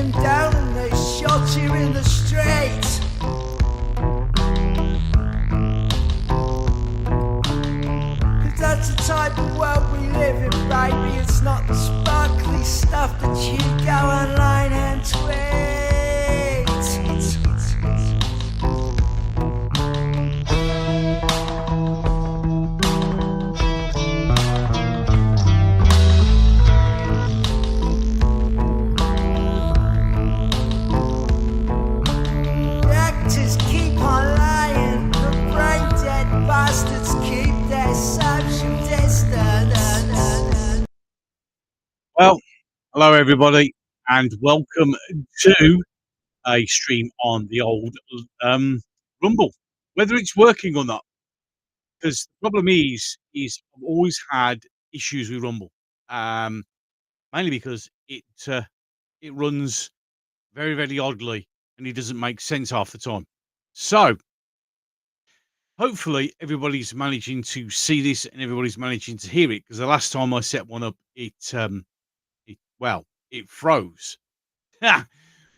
laying down and they shot you in the street. Cause that's the type of world we live in, baby. It's not the sparkly stuff that you go online and tweet. Well, hello everybody, and welcome to a stream on the old Rumble. Whether it's working or not, because the problem is I've always had issues with Rumble, mainly because it runs very very oddly and it doesn't make sense half the time. So hopefully everybody's managing to see this and everybody's managing to hear it, because the last time I set one up, it froze,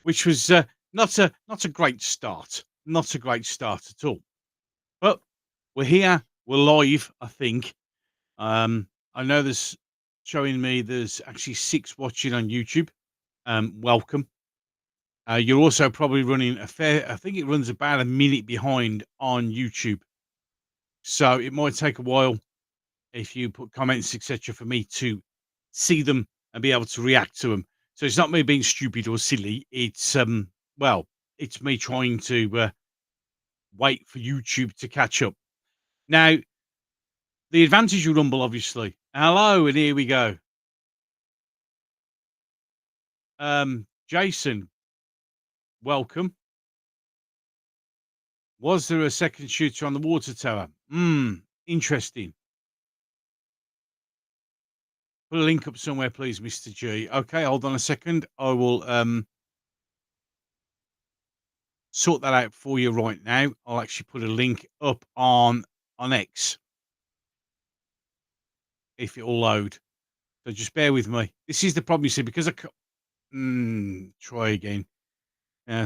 which was not a great start. Not a great start at all. But we're here. We're live, I think. I know there's showing me there's actually 6 watching on YouTube. Welcome. You're also probably running I think it runs about a minute behind on YouTube. So it might take a while if you put comments, etc., for me to see them and be able to react to them. So it's not me being stupid or silly. It's it's me trying to wait for YouTube to catch up. Now, the advantage of Rumble, obviously. Hello, and here we go. Jason, welcome. Was there a second shooter on the water tower? Interesting. Put a link up somewhere, please, Mr. G. Okay, hold on a second. I will sort that out for you right now. I'll actually put a link up on X if it'll load. So just bear with me. This is the problem, you see, because I try again.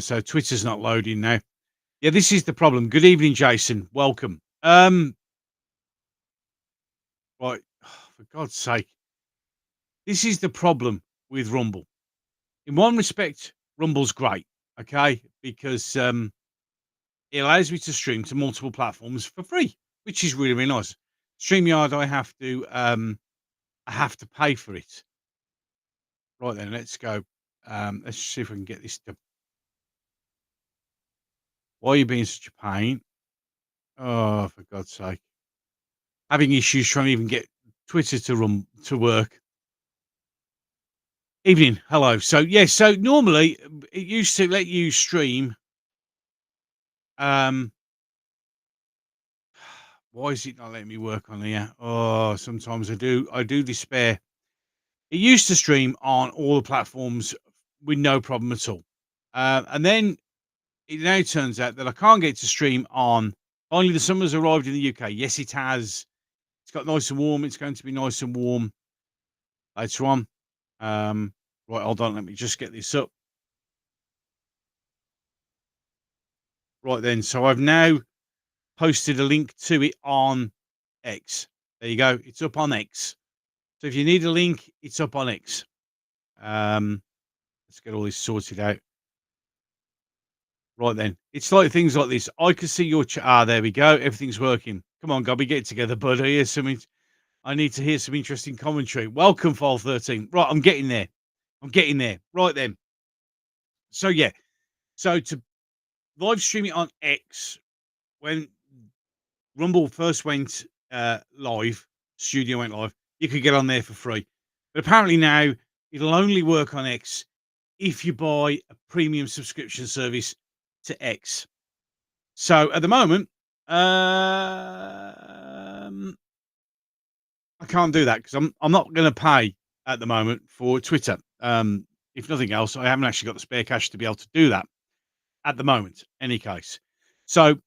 So Twitter's not loading now. Yeah, this is the problem. Good evening, Jason. Welcome. Right. For God's sake. This is the problem with Rumble. In one respect, Rumble's great, okay? Because it allows me to stream to multiple platforms for free, which is really, really nice. StreamYard, I have to pay for it. Right then, let's go. Let's see if we can get this done. Why are you being such a pain? Oh, for God's sake. Having issues trying to even get Twitter to work. Evening, hello. So so normally it used to let you stream. Why is it not letting me work on here? Oh, sometimes I do despair. It used to stream on all the platforms with no problem at all, and then it now turns out that I can't get to stream on. Finally, the summer's arrived in the UK. Yes, it has. It's got nice and warm. It's going to be nice and warm later on. Right, hold on. Let me just get this up. Right then. So I've now posted a link to it on X. There you go. It's up on X. So if you need a link, it's up on X. Let's get all this sorted out. Right then. It's like things like this. I can see your chat. There we go. Everything's working. Come on, Gobby, get it together, bud. I need to hear some interesting commentary. Welcome, File 13. Right, I'm getting there. Right then. So yeah. So to live stream it on X, when Rumble first went live, Studio went live, you could get on there for free. But apparently now it'll only work on X if you buy a premium subscription service to X. So at the moment, I can't do that because I'm not going to pay at the moment for Twitter. If nothing else, I haven't actually got the spare cash to be able to do that at the moment. Any case, so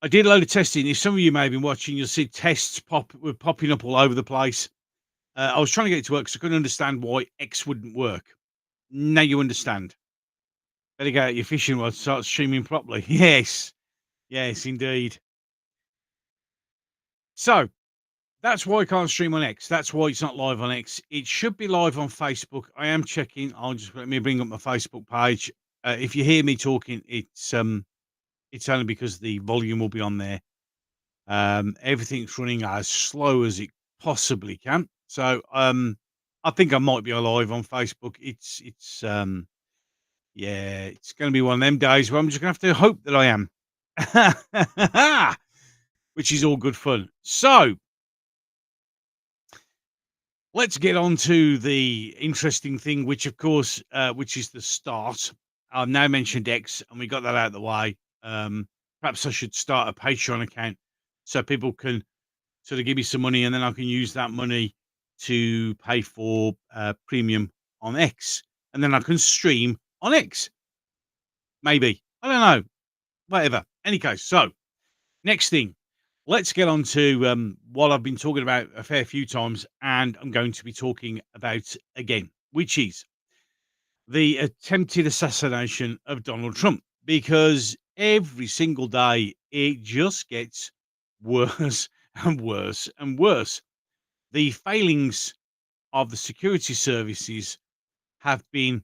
I did a load of testing. If some of you may have been watching, you'll see tests popping up all over the place. I was trying to get it to work because I couldn't understand why X wouldn't work. Now you understand. Better get out your fishing rod, start streaming properly. Yes. Yes, indeed. So, that's why I can't stream on X. That's why it's not live on X. It should be live on Facebook. I am checking. I'll just let me bring up my Facebook page. If you hear me talking, it's only because the volume will be on there. Everything's running as slow as it possibly can. So, I think I might be alive on Facebook. Yeah, it's going to be one of them days where I'm just going to have to hope that I am, which is all good fun. So, let's get on to the interesting thing, which of course, which is the start. I've now mentioned X, and we got that out of the way. Perhaps I should start a Patreon account so people can sort of give me some money, and then I can use that money to pay for premium on X, and then I can stream on X. Maybe, I don't know. Whatever. Any case, so next thing, let's get on to what I've been talking about a fair few times, and I'm going to be talking about again, which is the attempted assassination of Donald Trump. Because every single day it just gets worse and worse and worse. The failings of the security services have been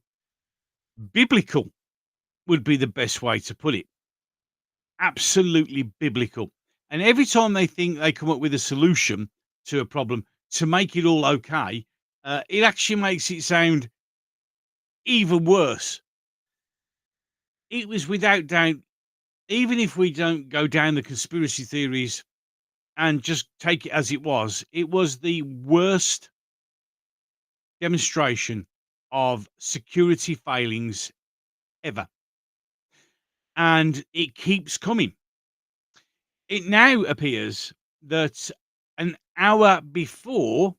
biblical, would be the best way to put it. Absolutely biblical. And every time they think they come up with a solution to a problem to make it all okay, it actually makes it sound even worse. It was without doubt, even if we don't go down the conspiracy theories and just take it as it was the worst demonstration of security failings ever. And it keeps coming. It now appears that an hour before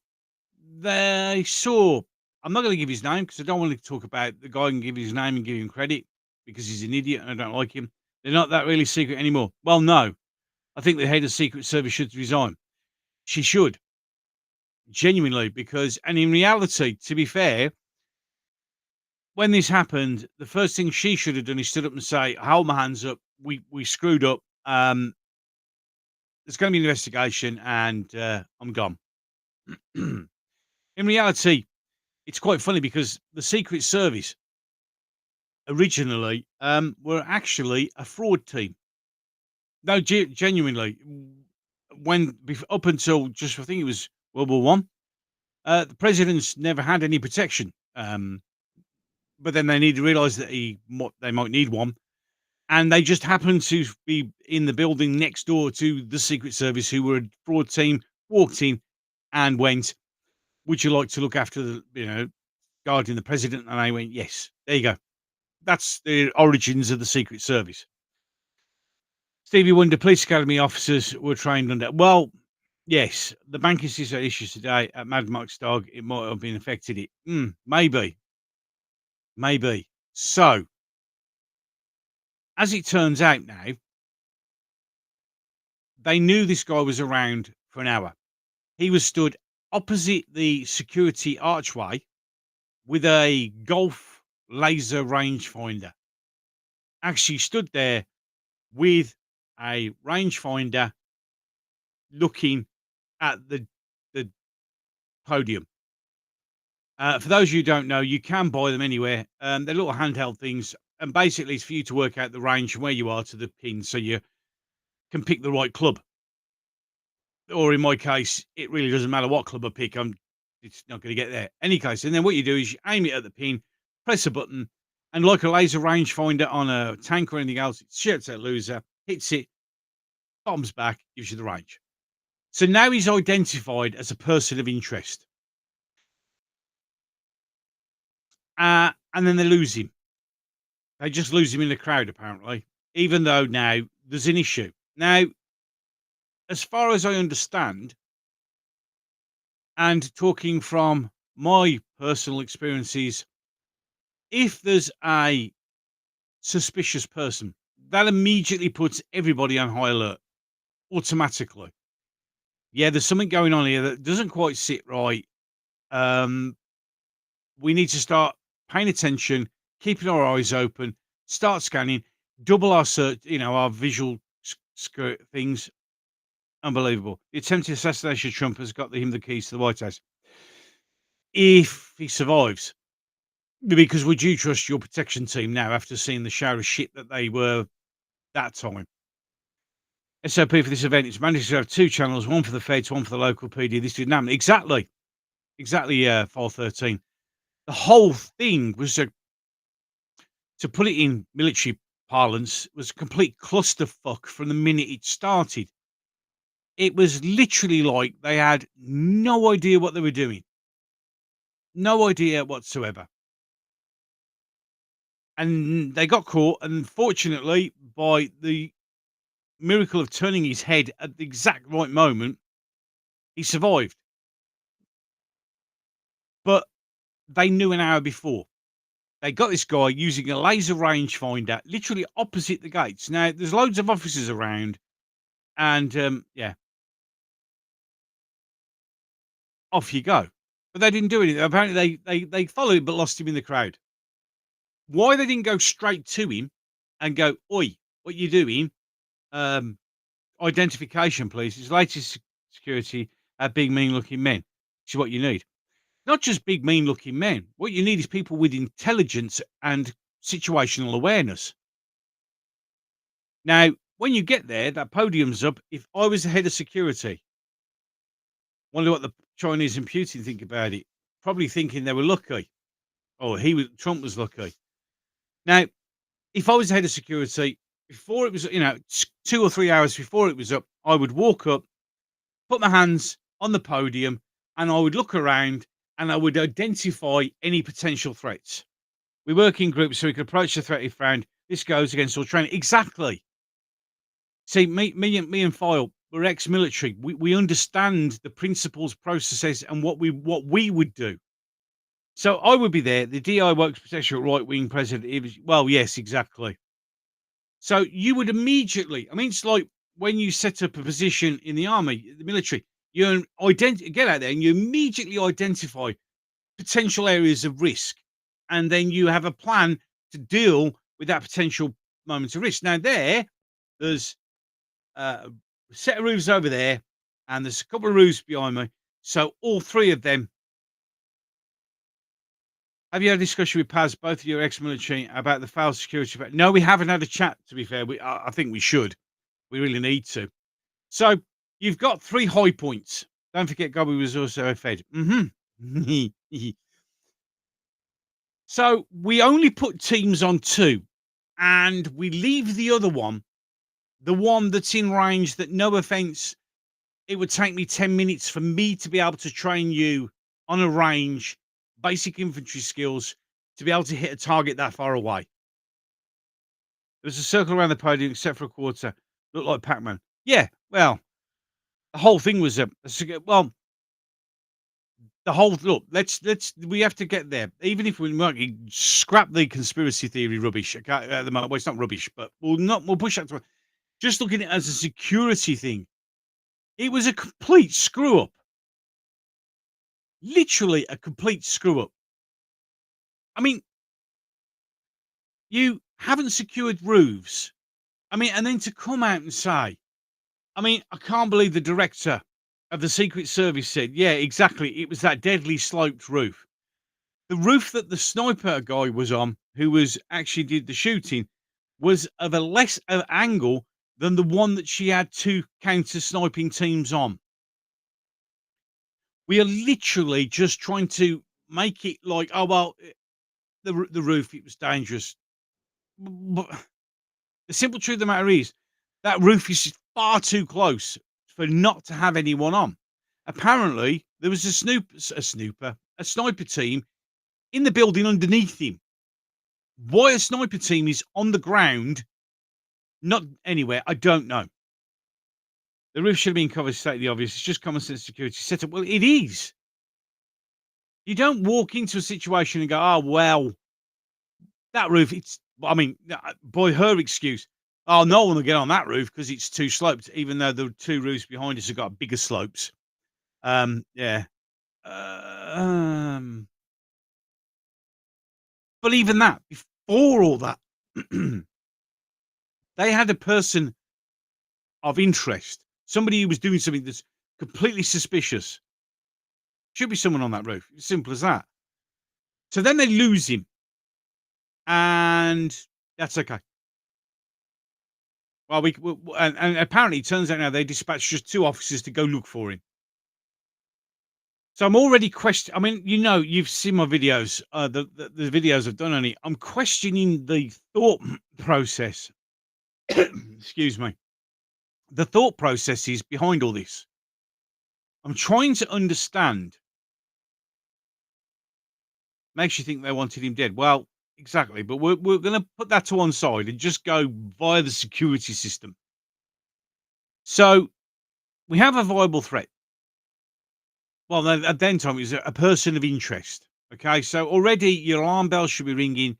they saw, I'm not going to give his name because I don't want to talk about the guy and give his name and give him credit because he's an idiot and I don't like him. They're not that really secret anymore. Well, no, I think the head of Secret Service should resign. She should, genuinely, because, and in reality, to be fair, when this happened, the first thing she should have done is stood up and say, "Hold my hands up. We screwed up. There's going to be an investigation, and I'm gone." In reality, it's quite funny because the Secret Service originally were actually a fraud team. No, genuinely, up until just I think it was World War One, the presidents never had any protection. But then they need to realise that they might need one, and they just happened to be in the building next door to the Secret Service, who were a fraud team, walked in and went, "Would you like to look after the, guarding the president?" And I went, "Yes." There you go. That's the origins of the Secret Service. Stevie Wonder police academy officers were trained under. Well, yes, the banking system issues today at Mad Max Dog. It might have been affected. Maybe. So, as it turns out now, they knew this guy was around for an hour. He was stood opposite the security archway with a golf laser rangefinder. Actually stood there with a rangefinder looking at the podium. For those of you who don't know, you can buy them anywhere. They're little handheld things, and basically it's for you to work out the range from where you are to the pin so you can pick the right club. Or in my case, it really doesn't matter what club I pick, it's not going to get there. Any case, and then what you do is you aim it at the pin, press a button, and like a laser rangefinder on a tank or anything else, it shoots that loser, hits it, bombs back, gives you the range. So now he's identified as a person of interest. And then they lose him. They just lose him in the crowd, apparently, even though now there's an issue. Now, as far as I understand, and talking from my personal experiences, if there's a suspicious person, that immediately puts everybody on high alert automatically. Yeah, there's something going on here that doesn't quite sit right. We need to start paying attention, keeping our eyes open, start scanning, double our search, our visual things. Unbelievable. The attempted assassination of Trump has got him the keys to the White House. If he survives, because would you trust your protection team now after seeing the shower of shit that they were that time? SOP for this event is managed to have two channels, one for the feds, one for the local PD. This didn't happen. Exactly. File 13. The whole thing was to put it in military parlance, was a complete clusterfuck from the minute it started. It was literally like they had no idea what they were doing. No idea whatsoever. And they got caught, and fortunately, by the miracle of turning his head at the exact right moment, he survived. But they knew an hour before. They got this guy using a laser rangefinder literally opposite the gates. Now, there's loads of officers around, and off you go. But they didn't do anything. Apparently, they followed but lost him in the crowd. Why they didn't go straight to him and go, "Oi, what you doing? Identification, please." His latest security big, mean-looking men. Which is what you need. Not just big, mean-looking men. What you need is people with intelligence and situational awareness. Now, when you get there, that podium's up. If I was the head of security, wonder what the Chinese and Putin think about it. Probably thinking they were lucky. Or Trump was lucky. Now, if I was the head of security, before it was, 2 or 3 hours before it was up, I would walk up, put my hands on the podium, and I would look around and I would identify any potential threats. We work in groups so we can approach the threat if found. This goes against all training. Exactly. See, me and File, we're ex-military. We understand the principles, processes, and what we would do. So I would be there. The DI works potential right-wing president. Well, yes, exactly. So you would immediately. I mean, it's like when you set up a position in the army, the military. You get out there and you immediately identify potential areas of risk, and then you have a plan to deal with that potential moment of risk. Now, there's a set of roofs over there, and there's a couple of roofs behind me. So all three of them. Have you had a discussion with Paz, both of your ex-military, about the failed security? No, we haven't had a chat, to be fair. I think we should. We really need to. So you've got 3 high points. Don't forget, Gobby was also fed. So we only put teams on 2, and we leave the other one, the one that's in range that, no offense, it would take me 10 minutes for me to be able to train you on a range, basic infantry skills, to be able to hit a target that far away. There was a circle around the podium except for a quarter. Looked like Pac-Man. Yeah, well, the whole thing was well, the whole look. We have to get there. Even if we might scrap the conspiracy theory rubbish. Okay, at the moment, well, it's not rubbish, but we'll push that to. Just looking at it as a security thing, it was a complete screw up. Literally a complete screw up. I mean, you haven't secured roofs. I mean, and then to come out and say, I mean, I can't believe the director of the Secret Service said, yeah, exactly. It was that deadly sloped roof. The roof that the sniper guy was on, who was actually did the shooting, was of a less angle than the one that she had 2 counter sniping teams on. We are literally just trying to make it like, oh, well, the roof, it was dangerous. But the simple truth of the matter is that roof is far too close for not to have anyone on. Apparently, there was a sniper team in the building underneath him. Why a sniper team is on the ground, not anywhere, I don't know. The roof should have been covered, state the obvious. It's just common sense security setup. Well, it is. You don't walk into a situation and go, oh, well, that roof, I mean, by her excuse, oh, no one will get on that roof because it's too sloped, even though the 2 roofs behind us have got bigger slopes. Yeah. But even that, before all that, they had a person of interest, somebody who was doing something that's completely suspicious. Should be someone on that roof. Simple as that. So then they lose him, and that's okay. Well, and apparently it turns out now they dispatched just 2 officers to go look for him. So I'm already I mean, you've seen my videos, the videos I've done on it. I'm questioning the thought process. Excuse me. The thought processes behind all this. I'm trying to understand. Makes you think they wanted him dead. Well, exactly. But we're going to put that to one side and just go via the security system. So we have a viable threat. Well, then, at then time, it was a person of interest. Okay, so already your alarm bell should be ringing.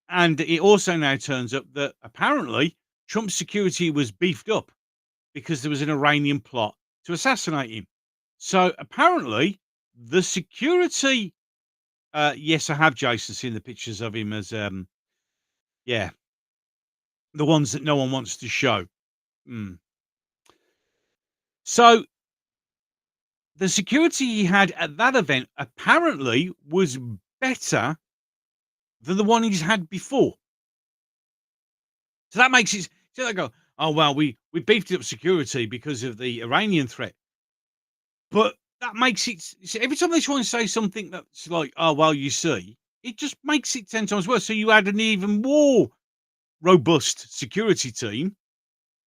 And it also now turns up that apparently Trump's security was beefed up because there was an Iranian plot to assassinate him. So apparently the security, yes, I have Jason seen the pictures of him as, yeah, the ones that no one wants to show. Mm. So the security he had at that event apparently was better than the one he's had before. So that makes it, so they go, oh, well, we beefed up security because of the Iranian threat. But that makes it, every time they try and say something that's like, oh, well, you see, it just makes it 10 times worse. So you had an even more robust security team,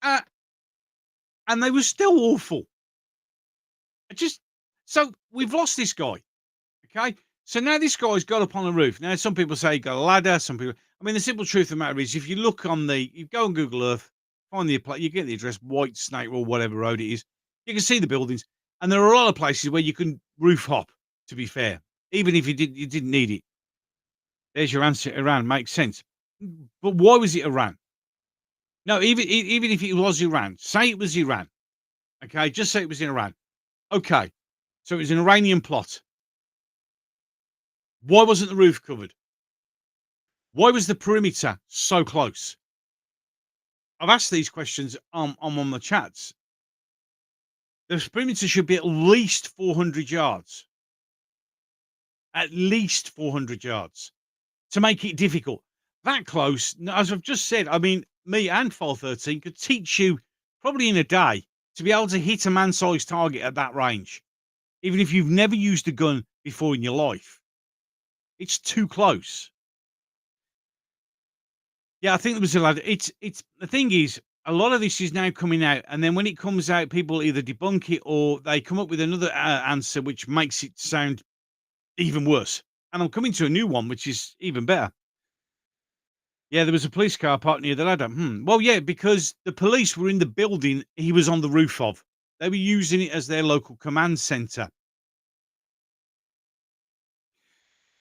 and they were still awful. So we've lost this guy. Okay. So now this guy's got up on the roof. Now, some people say he got a ladder. Some people, I mean, the simple truth of the matter is, if you look you go on Google Earth, find you get the address, White Snake or whatever road it is, you can see the buildings. And there are a lot of places where you can roof hop, to be fair, even if you didn't need it. There's your answer. Iran makes sense. But why was it Iran? No, even if it was Iran, say it was Iran. Okay, just say it was in Iran. Okay, so it was an Iranian plot. Why wasn't the roof covered? Why was the perimeter so close? I've asked these questions on the chats. The perimeter should be at least 400 yards. At least 400 yards to make it difficult. That close, as I've just said, I mean, me and File 13 could teach you probably in a day to be able to hit a man-sized target at that range, even if you've never used a gun before in your life. It's too close. Yeah, I think there was a lot. It's the thing is, a lot of this is now coming out, and then when it comes out, people either debunk it or they come up with another answer, which makes it sound even worse. And I'm coming to a new one, which is even better. Yeah, there was a police car parked near the ladder. Well, yeah, because the police were in the building he was on the roof of. They were using it as their local command center.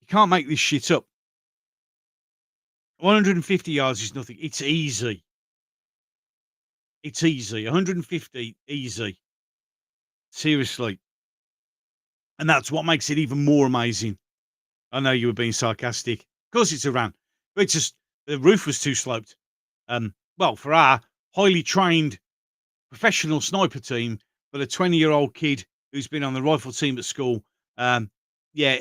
You can't make this shit up. 150 yards is nothing. It's easy. It's easy. 150, easy. Seriously. And that's what makes it even more amazing. I know you were being sarcastic. Of course it's Iran. But it's just, the roof was too sloped. Well, for our highly trained professional sniper team, but a 20-year-old kid who's been on the rifle team at school, yeah,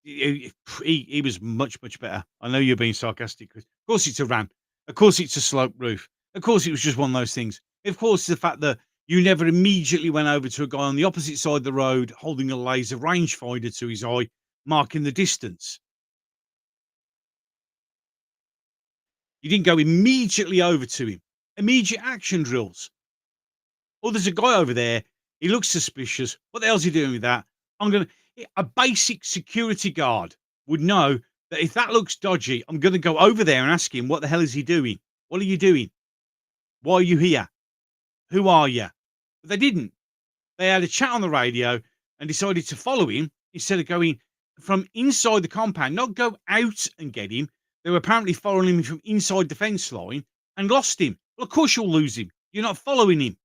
he was much, much better. I know you're being sarcastic, Chris. Of course it's Iran. Of course it's a sloped roof. Of course it was just one of those things. Of course, the fact that you never immediately went over to a guy on the opposite side of the road holding a laser rangefinder to his eye, marking the distance. You didn't go immediately over to him. Immediate action drills. Oh, there's a guy over there. He looks suspicious. What the hell's he doing with that? A basic security guard would know that if that looks dodgy, I'm going to go over there and ask him, what the hell is he doing? What are you doing? Why are you here? Who are you? But they didn't. They had a chat on the radio and decided to follow him instead of going from inside the compound, not go out and get him. They were apparently following him from inside the fence line and lost him. Well, of course you'll lose him. You're not following him.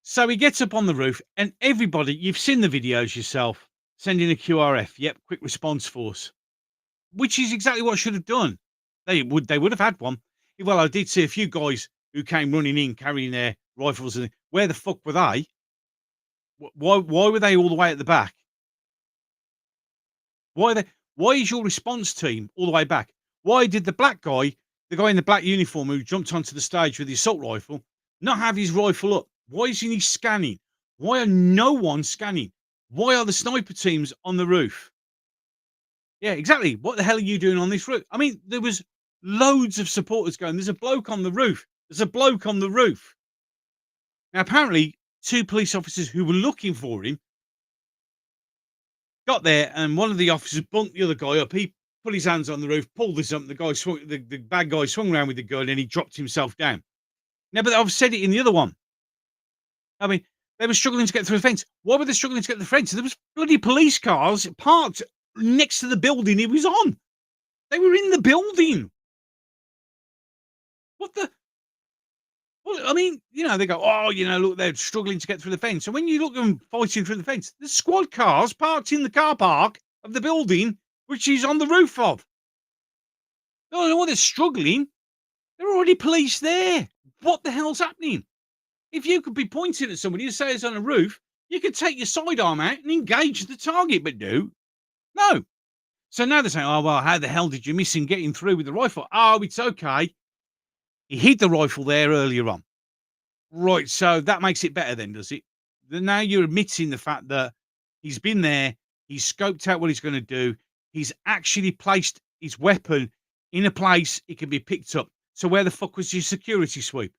So he gets up on the roof and everybody, you've seen the videos yourself, Send in a QRF. Yep, quick response force, which is exactly what I should have done. They would have had one. Well, I did see a few guys who came running in carrying their rifles, and where the fuck were they? Why were they all the way at the back? Why is your response team all the way back? Why did the guy in the black uniform who jumped onto the stage with the assault rifle, not have his rifle up? Why isn't he scanning? Why are no one scanning? Why are the sniper teams on the roof? Yeah, exactly. What the hell are you doing on this roof? I mean, there was loads of supporters going, there's a bloke on the roof. There's a bloke on the roof. Now, apparently, 2 police officers who were looking for him got there, and one of the officers bumped the other guy up. He put his hands on the roof, pulled this up. The bad guy swung around with the gun, and he dropped himself down. Now, but I've said it in the other one. I mean, they were struggling to get through the fence. Why were they struggling to get the fence? There was bloody police cars parked next to the building he was on. They were in the building. What the? Well, I mean, they go, oh, look, they're struggling to get through the fence. And when you look at them fighting through the fence, there's squad cars parked in the car park of the building, which he's on the roof of. No, they're struggling. There are already police there. What the hell's happening? If you could be pointing at somebody and say it's on a roof, you could take your sidearm out and engage the target, but no. So now they're saying, oh, well, how the hell did you miss him getting through with the rifle? Oh, it's okay. He hid the rifle there earlier on. Right, so that makes it better then, does it? Now you're admitting the fact that he's been there, he's scoped out what he's going to do, he's actually placed his weapon in a place it can be picked up. So where the fuck was your security sweep?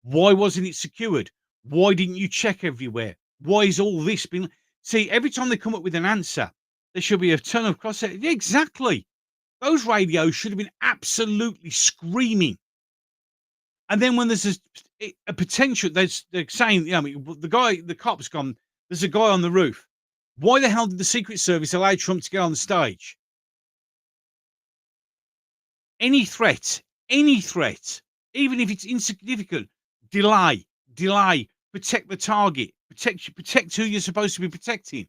Why wasn't it secured? Why didn't you check everywhere? Why is all this been... See, every time they come up with an answer, there should be a ton of crosshair. Yeah, exactly. Those radios should have been absolutely screaming. And then when there's a potential, they're saying, the cop's gone, there's a guy on the roof. Why the hell did the Secret Service allow Trump to get on the stage? Any threat, even if it's insignificant, delay, protect the target, protect who you're supposed to be protecting.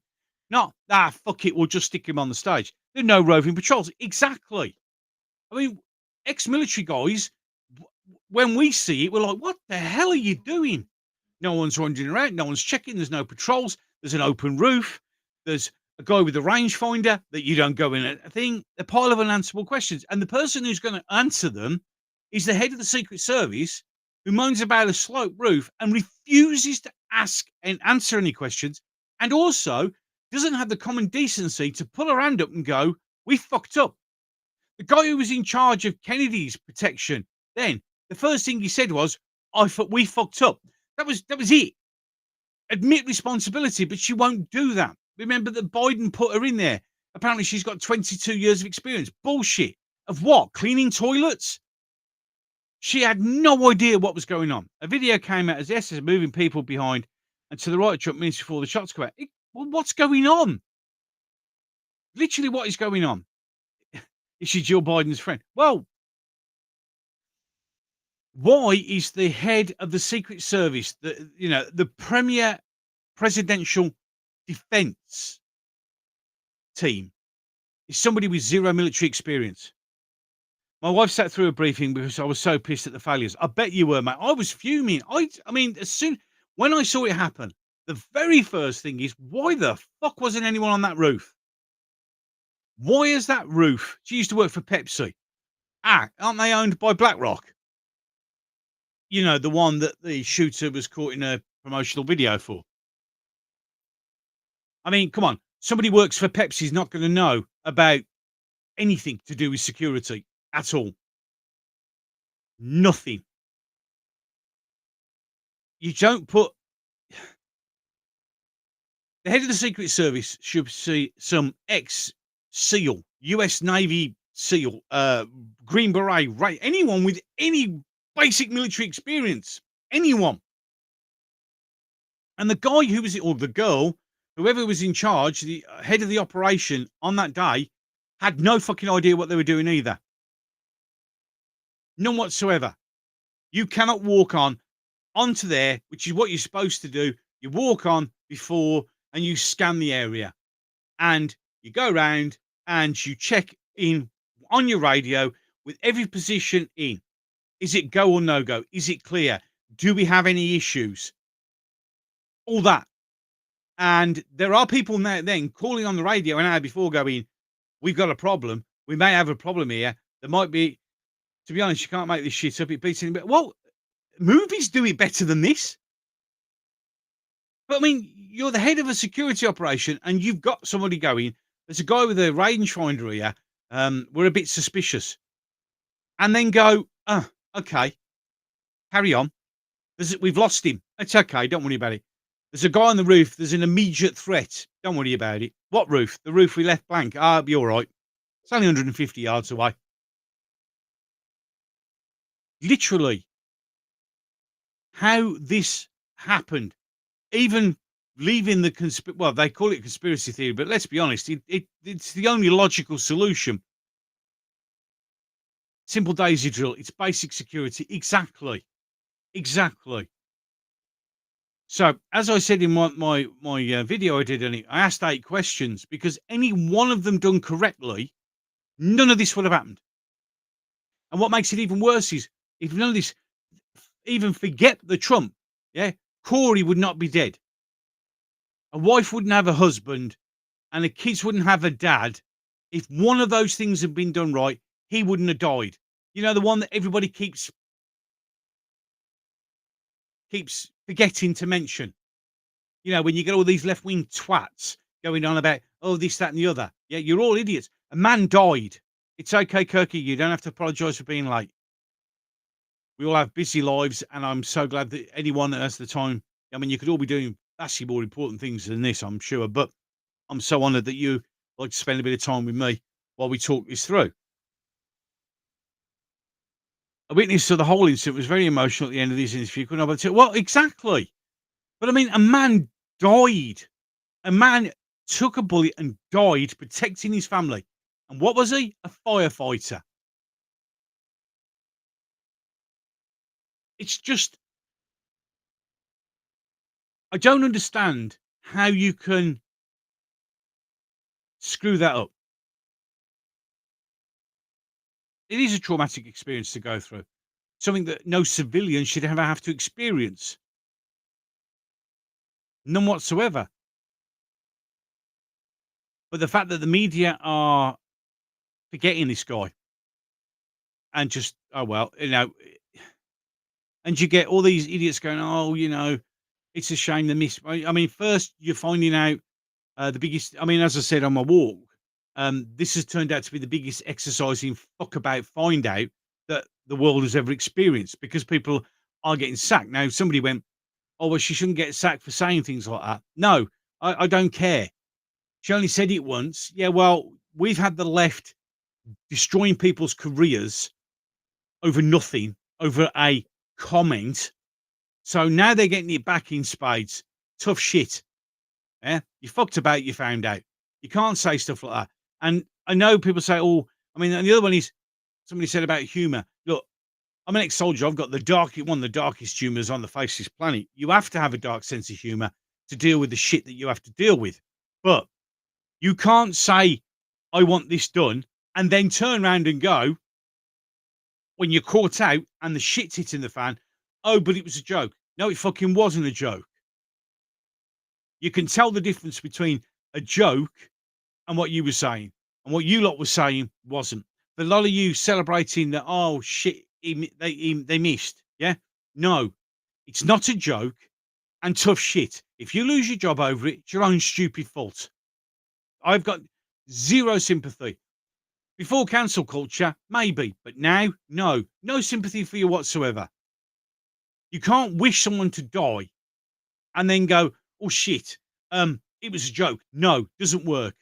Not, fuck it, we'll just stick him on the stage. There are no roving patrols. Exactly. I mean, ex-military guys, when we see it, we're like, what the hell are you doing? No one's wandering around. No one's checking. There's no patrols. There's an open roof. There's a guy with a rangefinder that you don't go in a thing. A pile of unanswerable questions. And the person who's going to answer them is the head of the Secret Service, who moans about a sloped roof and refuses to ask and answer any questions, and also doesn't have the common decency to pull her hand up and go, we fucked up. The guy who was in charge of Kennedy's protection then, the first thing he said was, we fucked up. That was it. Admit responsibility, but she won't do that. Remember that Biden put her in there. Apparently she's got 22 years of experience. Bullshit. Of what? Cleaning toilets? She had no idea what was going on. A video came out as the SS moving people behind and to the right of Trump minutes before the shots come out. Well, what's going on? Literally, what is going on? Is she Jill Biden's friend? Well, why is the head of the Secret Service, the premier presidential defense team, is somebody with zero military experience? My wife sat through a briefing because I was so pissed at the failures. I bet you were, mate. I was fuming. I mean, when I saw it happen, the very first thing is, why the fuck wasn't anyone on that roof? Why is that roof? She used to work for Pepsi. Aren't they owned by BlackRock? The one that the shooter was caught in a promotional video for. I mean, come on. Somebody works for Pepsi is not going to know about anything to do with security at all. Nothing. You don't put... The head of the Secret Service should see some ex-SEAL, US Navy SEAL, Green Beret, anyone with any basic military experience. Anyone. And the guy who was, or the girl, whoever was in charge, the head of the operation on that day, had no fucking idea what they were doing either. None whatsoever. You cannot walk onto there, which is what you're supposed to do. You walk on before and you scan the area. and you go around and you check in on your radio with every position in. Is it go or no go? Is it clear? Do we have any issues? All that. And there are people now then calling on the radio an hour before going, we've got a problem. We may have a problem here. There might be, to be honest, you can't make this shit up. It beats anybody. Well, movies do it better than this. But I mean, you're the head of a security operation and you've got somebody going, there's a guy with a rangefinder here. We're a bit suspicious. And then go, oh, okay, carry on. We've lost him. It's okay. Don't worry about it. There's a guy on the roof. There's an immediate threat. Don't worry about it. What roof? The roof we left blank. Ah, it'll be all right. It's only 150 yards away. Literally, how this happened, even leaving the well, they call it conspiracy theory, but let's be honest, it's the only logical solution. Simple daisy drill. It's basic security. Exactly. So, as I said in my video I did, I asked 8 questions because any one of them done correctly, none of this would have happened. And what makes it even worse is if none of this, even forget the Trump, yeah, Corey would not be dead. A wife wouldn't have a husband, and the kids wouldn't have a dad. If one of those things had been done right, he wouldn't have died. You know, the one that everybody keeps forgetting to mention. You know, when you get all these left-wing twats going on about, oh, this, that, and the other. Yeah, you're all idiots. A man died. It's okay, Kirky. You don't have to apologise for being late. We all have busy lives, and I'm so glad that anyone that has the time. I mean, you could all be doing vastly more important things than this, I'm sure. But I'm so honoured that you like to spend a bit of time with me while we talk this through. A witness to the whole incident was very emotional at the end of this interview. Couldn't have said, well, exactly. But I mean, a man died. A man took a bullet and died protecting his family. And what was he? A firefighter. It's just, I don't understand how you can screw that up. It is a traumatic experience to go through. Something that no civilian should ever have to experience. None whatsoever. But the fact that the media are forgetting this guy and just, oh, well, you know, and you get all these idiots going, oh, you know, it's a shame they missed. I mean, first you're finding out the biggest, I mean, as I said on my walk, this has turned out to be the biggest exercise in fuck about find out that the world has ever experienced because people are getting sacked. Now, somebody went, oh, well, she shouldn't get sacked for saying things like that. No, I don't care. She only said it once. Yeah, well, we've had the left destroying people's careers over nothing, over a comment. So now they're getting it back in spades. Tough shit. Yeah, you fucked about, you found out. You can't say stuff like that. And I know people say, oh, I mean, and the other one is somebody said about humor. Look, I'm an ex-soldier. I've got one of the darkest humors on the face of this planet. You have to have a dark sense of humor to deal with the shit that you have to deal with. But you can't say, I want this done, and then turn around and go, when you're caught out and the shit's hitting the fan, oh, but it was a joke. No, it fucking wasn't a joke. You can tell the difference between a joke and what you were saying. And what you lot were saying wasn't. For a lot of you celebrating that, oh, shit, they missed. Yeah? No, it's not a joke. And tough shit. If you lose your job over it, it's your own stupid fault. I've got zero sympathy. Before cancel culture, maybe. But now, no. No sympathy for you whatsoever. You can't wish someone to die and then go, oh, shit, it was a joke. No, doesn't work.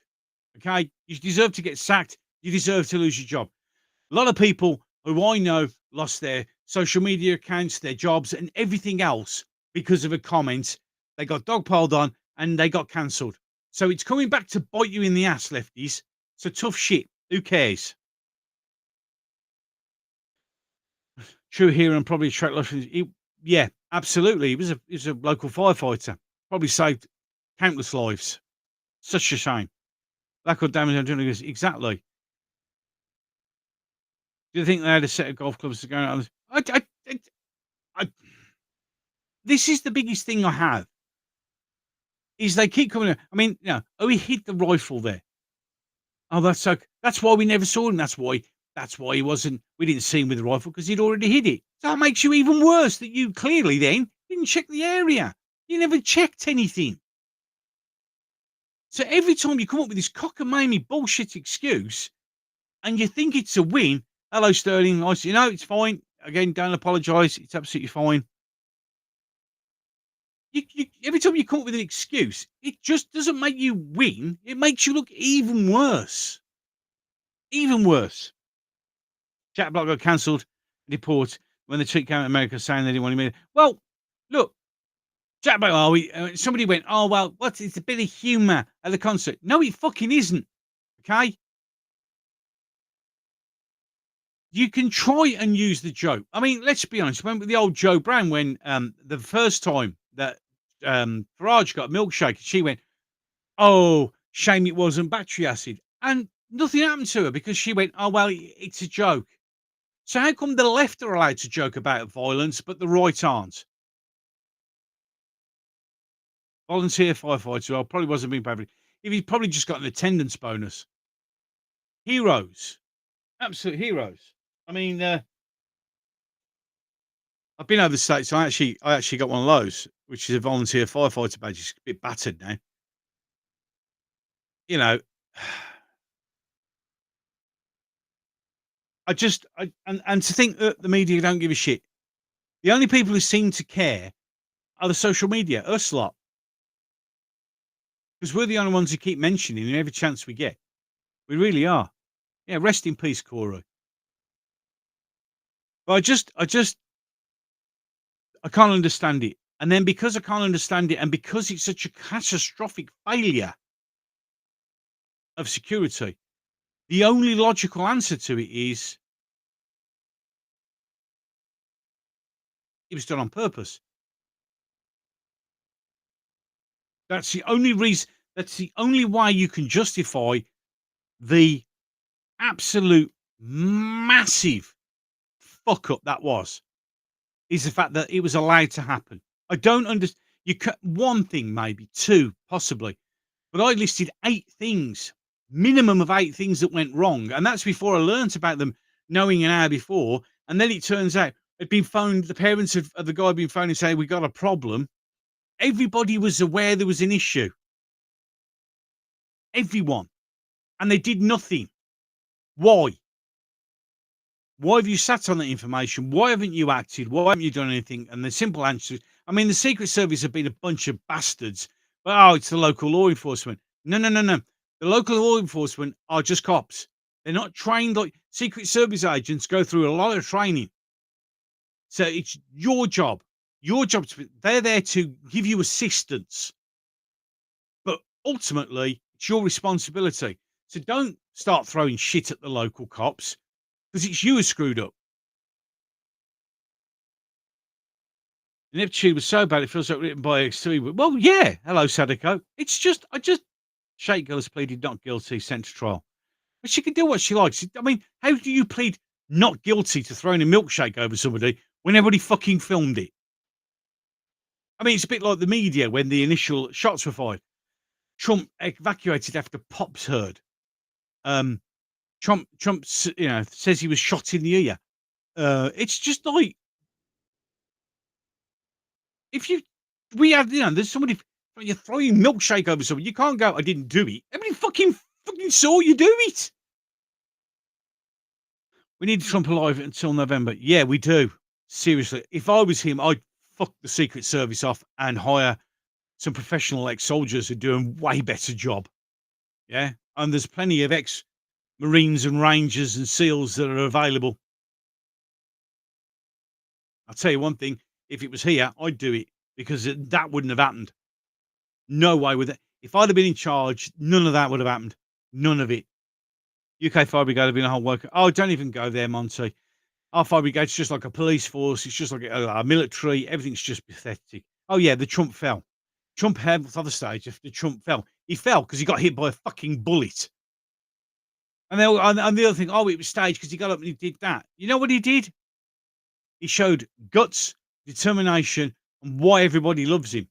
Okay? You deserve to get sacked. You deserve to lose your job. A lot of people who I know lost their social media accounts, their jobs, and everything else because of a comment. They got dogpiled on and they got cancelled. So it's coming back to bite you in the ass, lefties. So tough shit. Who cares? True hero and probably track loss. Yeah, absolutely. He was a local firefighter. Probably saved countless lives. Such a shame. Lack of damage on journalists. Exactly. Do you think they had a set of golf clubs to go on? I this is the biggest thing I have, is they keep coming. I mean, oh, he hid the rifle there. Oh, that's why we never saw him. That's why he wasn't. We didn't see him with the rifle because he'd already hid it. So that makes you even worse that you clearly then didn't check the area. You never checked anything. So every time you come up with this cockamamie bullshit excuse, and you think it's a win, hello Sterling, it's fine. Again, don't apologise. It's absolutely fine. You every time you come up with an excuse, it just doesn't make you win. It makes you look even worse. Even worse. Chat block got cancelled. Report when the chick came to America saying they didn't want him. Well, look, chat block. Somebody went, oh well, what? It's a bit of humour at the concert. No, it fucking isn't. Okay. You can try and use the joke. I mean, let's be honest. Remember the old Joe Brown when the first time that Farage got a milkshake, she went, "Oh, shame it wasn't battery acid," and nothing happened to her because she went, "Oh well, it's a joke." So how come the left are allowed to joke about violence, but the right aren't? Volunteer firefighter, well, probably wasn't being paid. If he'd probably just got an attendance bonus. Heroes, absolute heroes. I mean, I've been over the States, so I actually got one of those, which is a volunteer firefighter badge. It's a bit battered now. You know, and to think that the media don't give a shit. The only people who seem to care are the social media, us lot. Because we're the only ones who keep mentioning in every chance we get. We really are. Yeah, rest in peace, Corey. But I can't understand it. And then because I can't understand it, and because it's such a catastrophic failure of security, the only logical answer to it is it was done on purpose. That's the only reason. That's the only way you can justify the absolute massive fuck up that was. Is the fact that it was allowed to happen. I don't understand. You cut one thing, maybe two, possibly, but I listed 8 things, minimum of 8 things that went wrong, and that's before I learnt about them knowing an hour before. And then it turns out it'd been phoned. The parents of the guy had been phoning saying we got a problem. Everybody was aware there was an issue. Everyone, and they did nothing. Why? Why have you sat on that information? Why haven't you acted? Why haven't you done anything? And the simple answer is, I mean, the Secret Service have been a bunch of bastards, but it's the local law enforcement. No. The local law enforcement are just cops. They're not trained like Secret Service agents go through a lot of training. So it's your job. They're there to give you assistance. But ultimately, it's your responsibility. So don't start throwing shit at the local cops. Because it's you who screwed up. The Neptune was so bad it feels like written by X3. Well, yeah. Hello, Sadako. Shake Girl has pleaded not guilty, sent to trial. But she can do what she likes. I mean, how do you plead not guilty to throwing a milkshake over somebody when everybody fucking filmed it? I mean, it's a bit like the media when the initial shots were fired. Trump evacuated after pops heard. Trump, says he was shot in the ear. It's just like there's somebody you're throwing milkshake over someone. You can't go, I didn't do it. Everybody fucking saw you do it. We need Trump alive until November. Yeah, we do. Seriously, if I was him, I'd fuck the Secret Service off and hire some professional ex-soldiers who do a way better job. Yeah, and there's plenty of ex-Marines and Rangers and SEALs that are available. I'll tell you one thing, if it was here, I'd do it because that wouldn't have happened. No way with it. If I'd have been in charge, none of that would have happened. None of it. UK Fire Brigade have been a whole worker. Oh, don't even go there, Monty. Our Fire Brigade's just like a police force. It's just like a military. Everything's just pathetic. Oh, yeah, the Trump fell. Trump had on the stage after Trump fell. He fell because he got hit by a fucking bullet. And the other thing, oh, it was staged because he got up and he did that. You know what he did? He showed guts, determination, and why everybody loves him.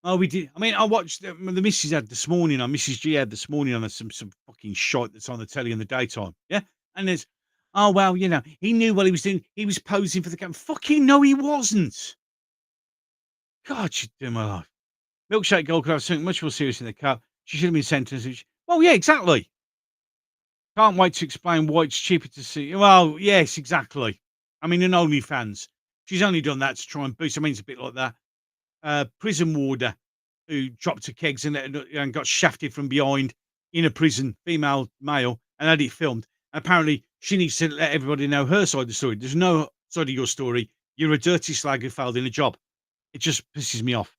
Oh, we did. I mean, I watched the missus had this morning on Mrs. G had this morning on some fucking shite that's on the telly in the daytime. Yeah. And there's, oh, well, he knew what he was doing. He was posing for the camera. Fucking no, he wasn't. God, she'd do my life. Milkshake girl could have something much more serious in the cup. She should have been sentenced. Well, yeah, exactly. Can't wait to explain why it's cheaper to see. Well, yes, exactly. I mean, an OnlyFans. She's only done that to try and boost. I mean, it's a bit like that. Prison warder who dropped her kegs and got shafted from behind in a prison, female, male, and had it filmed. Apparently, she needs to let everybody know her side of the story. There's no side of your story. You're a dirty slag who failed in a job. It just pisses me off.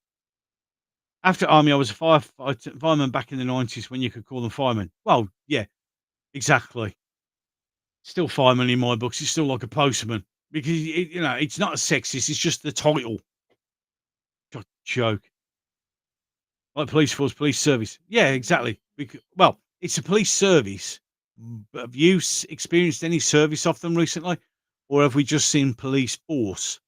After army, I was a fireman back in the 90s when you could call them firemen. Well, yeah, exactly. Still fireman in my books. It's still like a postman because, it's not a sexist. It's just the title. God, joke. Like police force, police service. Yeah, exactly. Well, it's a police service. But have you experienced any service off them recently? Or have we just seen police force?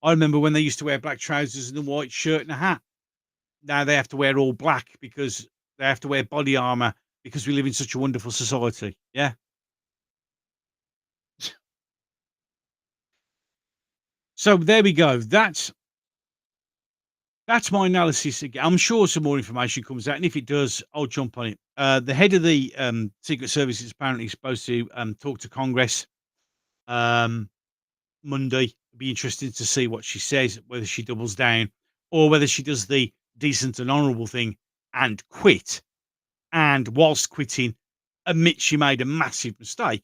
I remember when they used to wear black trousers and a white shirt and a hat. Now they have to wear all black because they have to wear body armor because we live in such a wonderful society. Yeah. So there we go. That's my analysis again. I'm sure some more information comes out, and if it does, I'll jump on it. The head of the Secret Service is apparently supposed to talk to Congress Monday. It'll be interesting to see what she says, whether she doubles down or whether she does the decent and honourable thing and quit. And whilst quitting, admit she made a massive mistake.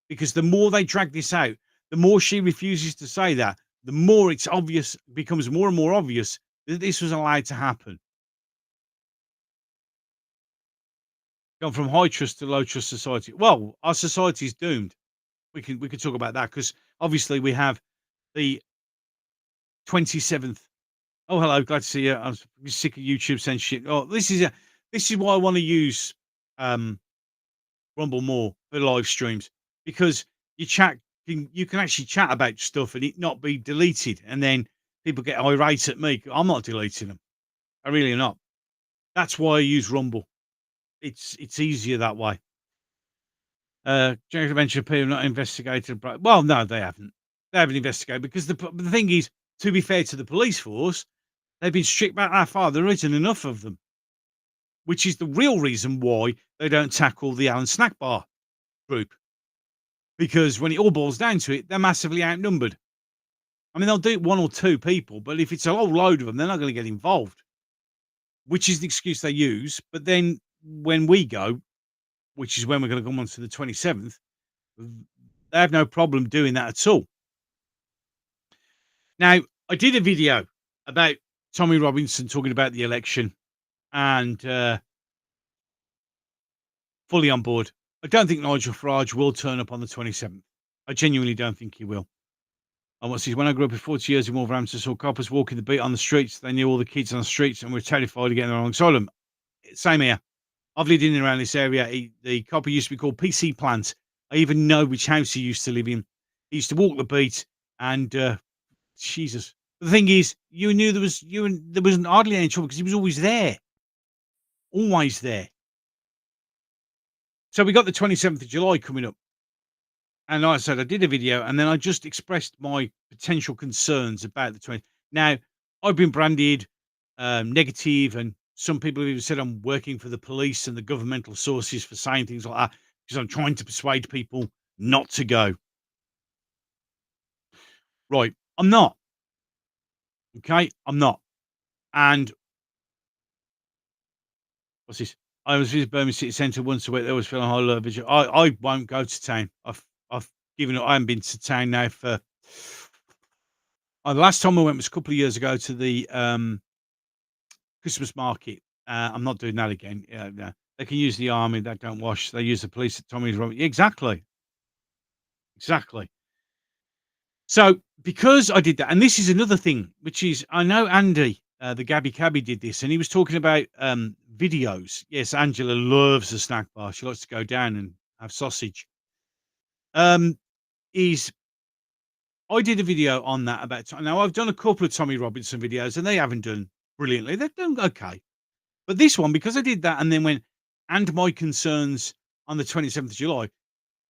Because the more they drag this out, the more she refuses to say that, the more it's obvious, becomes more and more obvious that this was allowed to happen. Gone from high trust to low trust society. Well, our society is doomed. We can talk about that because obviously we have the 27th. Oh, hello, glad to see you. I'm sick of YouTube censorship. Oh, this is why I want to use Rumble more for live streams because you can actually chat about stuff and it not be deleted, and then people get irate at me. I'm not deleting them. I really am not. That's why I use Rumble. It's easier that way. Jacob mentioned people not investigated. Well, no, they haven't. They haven't investigated because the thing is, to be fair to the police force, they've been stripped back that far. There isn't enough of them, which is the real reason why they don't tackle the Alan Snack Bar group. Because when it all boils down to it, they're massively outnumbered. I mean, they'll do it 1 or 2 people, but if it's a whole load of them, they're not going to get involved, which is the excuse they use. But then when we go, which is when we're going to come on to the 27th, they have no problem doing that at all. Now, I did a video about Tommy Robinson talking about the election and fully on board. I don't think Nigel Farage will turn up on the 27th. I genuinely don't think he will. And what's this? When I grew up for 40 years in Wolverhampton, saw coppers walking the beat on the streets. They knew all the kids on the streets and were terrified of getting alongside them. Same here. I've lived in and around this area. The copper used to be called PC Plant. I even know which house he used to live in. He used to walk the beat and Jesus. The thing is, you knew there wasn't hardly any trouble because he was always there. Always there. So we got the 27th of July coming up. And like I said, I did a video and then I just expressed my potential concerns about the 20th. Now, I've been branded negative, and some people have even said I'm working for the police and the governmental sources for saying things like that because I'm trying to persuade people not to go. Right. I'm not. Okay. I'm not. And what's this? I was visiting Birmingham City Centre once a week. They always feel a high level of vision. I won't go to town. I've given up. I haven't been to town now for. The last time I went was a couple of years ago to the Christmas market. I'm not doing that again. No. They can use the army. That don't wash. They use the police at Tommy's Robin. Exactly. So because I did that, and this is another thing, which is I know Andy the Gabby Cabby did this, and he was talking about videos. Yes, Angela loves a snack bar. She likes to go down and have sausage. Um, is I did a video on that about now. I've done a couple of Tommy Robinson videos, and they haven't done brilliantly. They've done okay, but this one, because I did that and then went and my concerns on the 27th of July.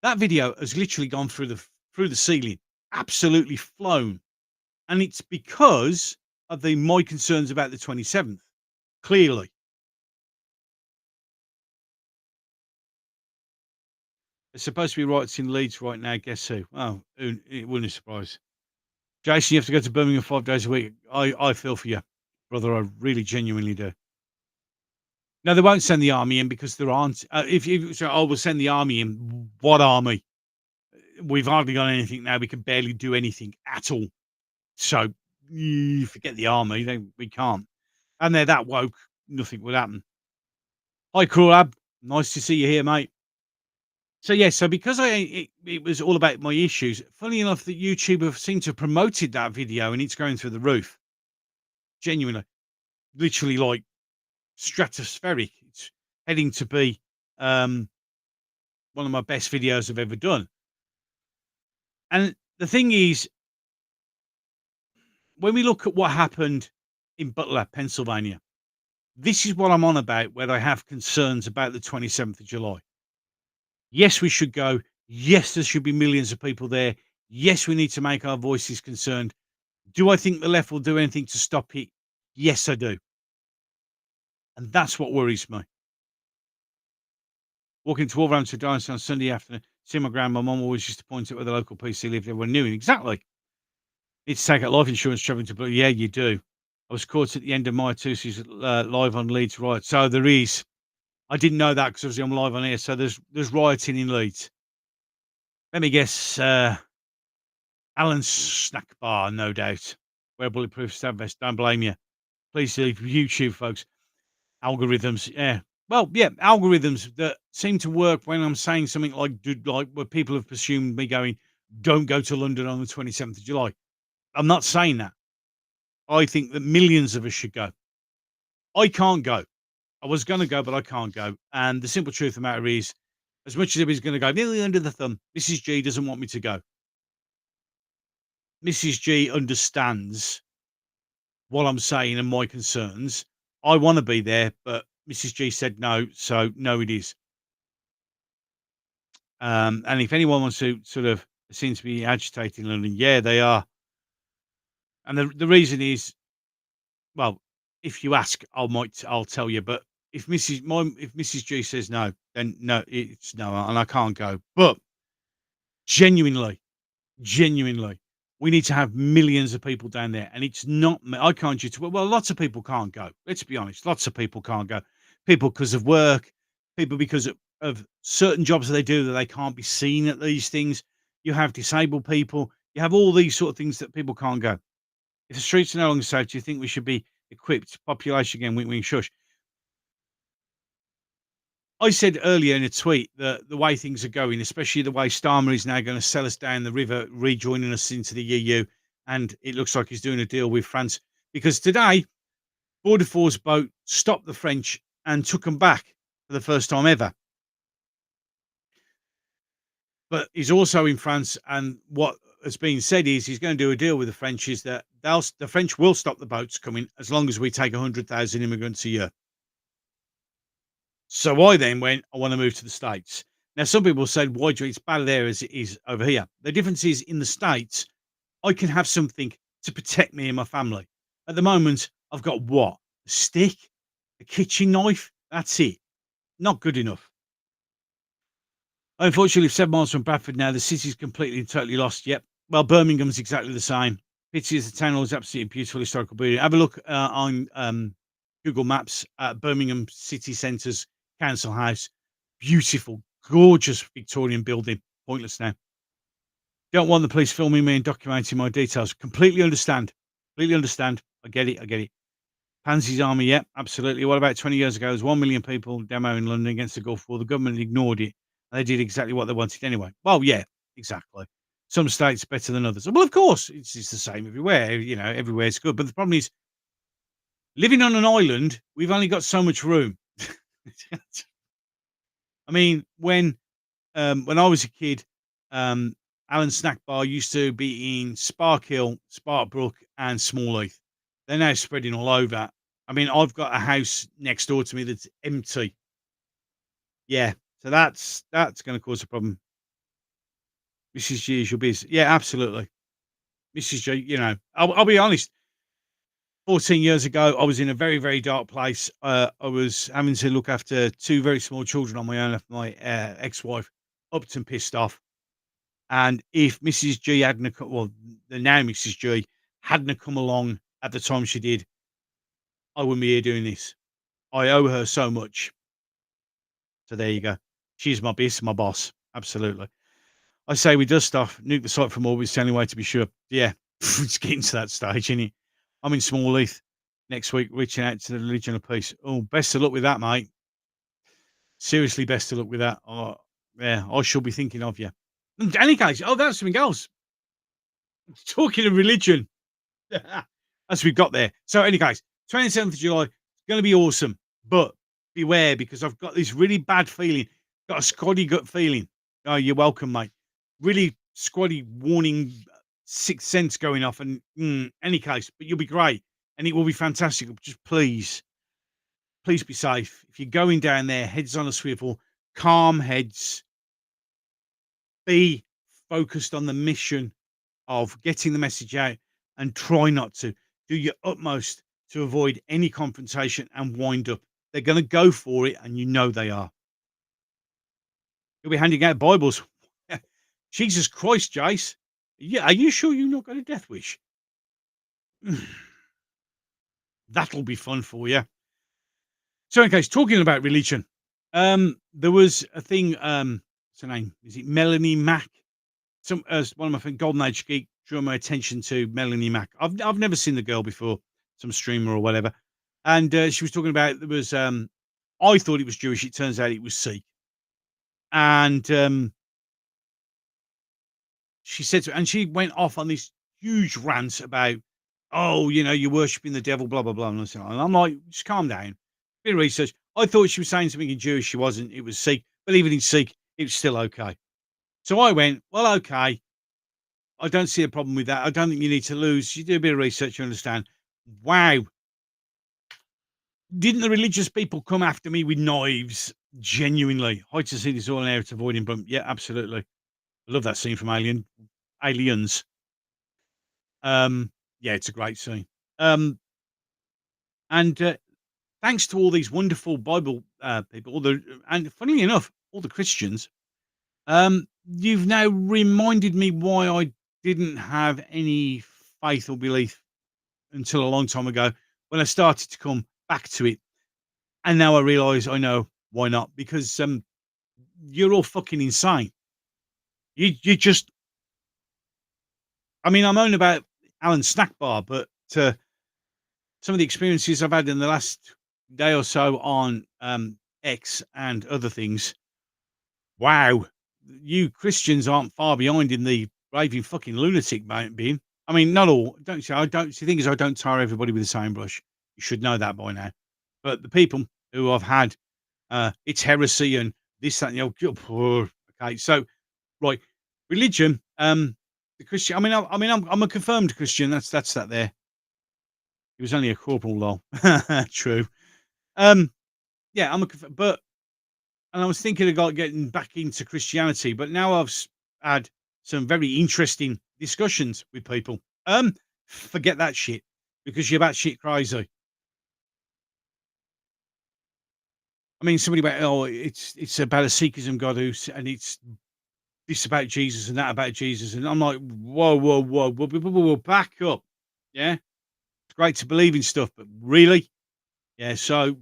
That video has literally gone through the ceiling, absolutely flown, and it's because of the my concerns about the 27th. Clearly, there's supposed to be riots in Leeds right now. Guess who? Oh, it wouldn't surprise. Jason, you have to go to Birmingham 5 days a week. I feel for you, brother. I really genuinely do. No, they won't send the army in because there aren't. If you say, "Oh, we'll send the army in," what army? We've hardly got anything now. We can barely do anything at all. So forget the army. We can't. And they're that woke. Nothing would happen. Hi, Crawlab. Nice to see you here, mate. So yeah, so because it was all about my issues. Funny enough, that YouTube have seemed to have promoted that video, and it's going through the roof. Genuinely, literally, like stratospheric. It's heading to be one of my best videos I've ever done. And the thing is, when we look at what happened in Butler, Pennsylvania, this is what I'm on about, where I have concerns about the 27th of July. Yes, we should go. Yes, there should be millions of people there. Yes, we need to make our voices concerned. Do I think the left will do anything to stop it? Yes, I do. And that's what worries me. Walking to Wolverhampton Dynasty on Sunday afternoon, see my grandma. My mum always used to point out where the local PC lived. Everyone knew him. Exactly. Need to take out life insurance traveling to Blue. Yeah, you do. I was caught at the end of my Tuesdays live on Leeds riot. So there is. I didn't know that because obviously I'm live on here. So there's rioting in Leeds. Let me guess. Alan's snack bar, no doubt. Wear bulletproof stab vest. Don't blame you. Please leave YouTube, folks. Algorithms. Yeah. Well, yeah, algorithms that seem to work when I'm saying something like where people have presumed me going, don't go to London on the 27th of July. I'm not saying that. I think that millions of us should go. I can't go. I was going to go, but I can't go. And the simple truth of the matter is, as much as everybody's going to go nearly under the thumb, Mrs. G doesn't want me to go. Mrs. G understands what I'm saying and my concerns. I want to be there, but Mrs. G said no, so no, it is. And if anyone wants to sort of seem to be agitating London, yeah, they are. And the reason is, well, if you ask, I'll tell you. But if Mrs. G says no, then no, it's no, and I can't go. But genuinely, we need to have millions of people down there, and it's not. I can't just. Well, lots of people can't go. Let's be honest. Lots of people can't go. People because of work, people because of certain jobs that they do that they can't be seen at these things. You have disabled people. You have all these sort of things that people can't go. If the streets are no longer safe, do you think we should be equipped? Population again, wink, wink, shush. I said earlier in a tweet that the way things are going, especially the way Starmer is now going to sell us down the river, rejoining us into the EU, and it looks like he's doing a deal with France. Because today, Border Force boat stopped the French and took them back for the first time ever. But he's also in France, and what has been said is he's going to do a deal with the French, is that the French will stop the boats coming as long as we take 100,000 immigrants a year. So I then went, I want to move to the States. Now, some people said, why do you, it's bad there as it is over here. The difference is in the States, I can have something to protect me and my family. At the moment, I've got what? A stick? A kitchen knife? That's it. Not good enough. I unfortunately live 7 miles from Bradford now. The city's completely and totally lost. Yep. Well, Birmingham's exactly the same. Pity is the town hall is absolutely beautiful historical building. Have a look on Google Maps at Birmingham City Centre's Council House. Beautiful, gorgeous Victorian building. Pointless now. Don't want the police filming me and documenting my details. Completely understand. Completely understand. I get it. Pansy's Army, yeah, absolutely. What about 20 years ago? There was 1 million people demo in London against the Gulf War. The government ignored it. And they did exactly what they wanted anyway. Well, yeah, exactly. Some states better than others. Well, of course, it's the same everywhere. You know, everywhere's good. But the problem is, Living on an island, we've only got so much room. I mean, when I was a kid, um, Alan Snack Bar used to be in Sparkhill, Sparkbrook, and Smallheath. They're now spreading all over. I mean, I've got a house next door to me that's empty. Yeah, so that's going to cause a problem. Mrs. G is your biz. Yeah, absolutely. Mrs. G, I'll be honest. 14 years ago, I was in a very, very dark place. I was having to look after two very small children on my own after my ex-wife upped and pissed off. And if Mrs. G hadn't, well, the now Mrs. G hadn't have come along at the time she did, I wouldn't be here doing this. I owe her so much. So there you go. She's my boss. Absolutely. I say we does stuff, nuke the site from orbit. It's the only way to be sure. Yeah, it's getting to that stage, isn't it? I'm in Smallheath next week, reaching out to the Legion of Peace. Oh, best of luck with that, mate. Seriously, best of luck with that. Oh, yeah, I shall be thinking of you. In any case, that's something else. Talking of religion, as we got there. So, any case, 27th of July, it's going to be awesome. But beware, because I've got this really bad feeling, got a squaddy gut feeling. Oh, you're welcome, mate. Really squaddy warning, sixth sense going off. And any case, but you'll be great. And it will be fantastic. Just please be safe. If you're going down there, heads on a swivel, calm heads, be focused on the mission of getting the message out and try not to do your utmost to avoid any confrontation and wind up. They're going to go for it, and you know they are. You'll be handing out Bibles. Jesus Christ, Jace. Yeah, are you sure you've not got a death wish? That'll be fun for you. So, in case, talking about religion, there was a thing, what's her name? Is it Melanie Mack? One of my friends, Golden Age Geek, drew my attention to Melanie Mack. I've never seen the girl before, some streamer or whatever. And she was talking about, there was, I thought it was Jewish. It turns out it was Sikh. And she said, and she went off on this huge rant about, oh, you're worshipping the devil, blah, blah, blah. And I'm like, just calm down. Bit of research. I thought she was saying something in Jewish. She wasn't. It was Sikh. But even in Sikh, it was still okay. So I went, well, okay. I don't see a problem with that. I don't think you need to lose. You do a bit of research, you understand. Wow. Didn't the religious people come after me with knives? Genuinely. Hard to see this all in air to avoiding bump. Yeah, absolutely. I love that scene from Aliens. Yeah, it's a great scene. And thanks to all these wonderful Bible people, and funnily enough, all the Christians, you've now reminded me why I didn't have any faith or belief until a long time ago when I started to come back to it. And now I realise I know why not, because you're all fucking insane. You just, I mean, I'm on about Alan Snack Bar, but some of the experiences I've had in the last day or so on X and other things. Wow, you Christians aren't far behind in the raving fucking lunatic being. I mean, not all. Don't see. The thing is, I don't tar everybody with the same brush. You should know that by now. But the people who I've had, it's heresy and this, that, and the other. Okay, so right, religion. The Christian. I'm a confirmed Christian. That's that there. He was only a corporal, though. True. Yeah, but and I was thinking about getting back into Christianity, but now I've had some very interesting discussions with people. Forget that shit, because you're about shit crazy. I mean, somebody about, oh, it's about a Sikhism God and it's this about Jesus and that about Jesus, and I'm like, whoa, back up, yeah. It's great to believe in stuff, but really, yeah. So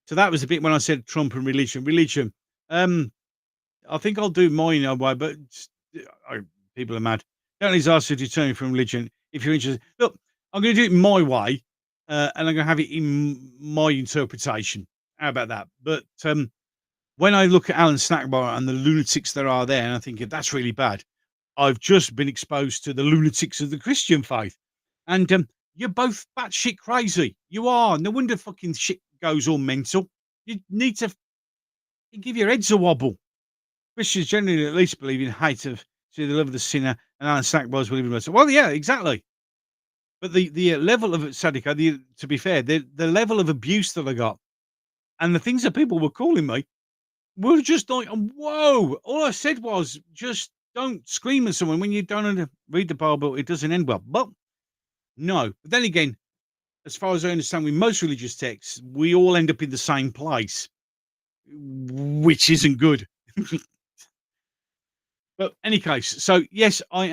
that was a bit when I said Trump and religion. I think I'll do mine in a way, but people are mad. Don't need to ask you to turn from religion if you're interested. Look, I'm going to do it my way, and I'm going to have it in my interpretation. How about that? But when I look at Alan Snack Bar and the lunatics that are there, and I think that's really bad, I've just been exposed to the lunatics of the Christian faith. And You're both batshit crazy. You are. No wonder fucking shit goes all mental. You need to give your heads a wobble. Christians generally at least believe in hate of to the love of the sinner, and Alan Sackboy's believe in mercy. Well, yeah, exactly. But the level of Sadiko, to be fair, the level of abuse that I got, and the things that people were calling me were just like, whoa! All I said was just don't scream at someone when you don't read the Bible. It doesn't end well. But no. But then again, as far as I understand, with most religious texts, we all end up in the same place, which isn't good. But any case, so yes, I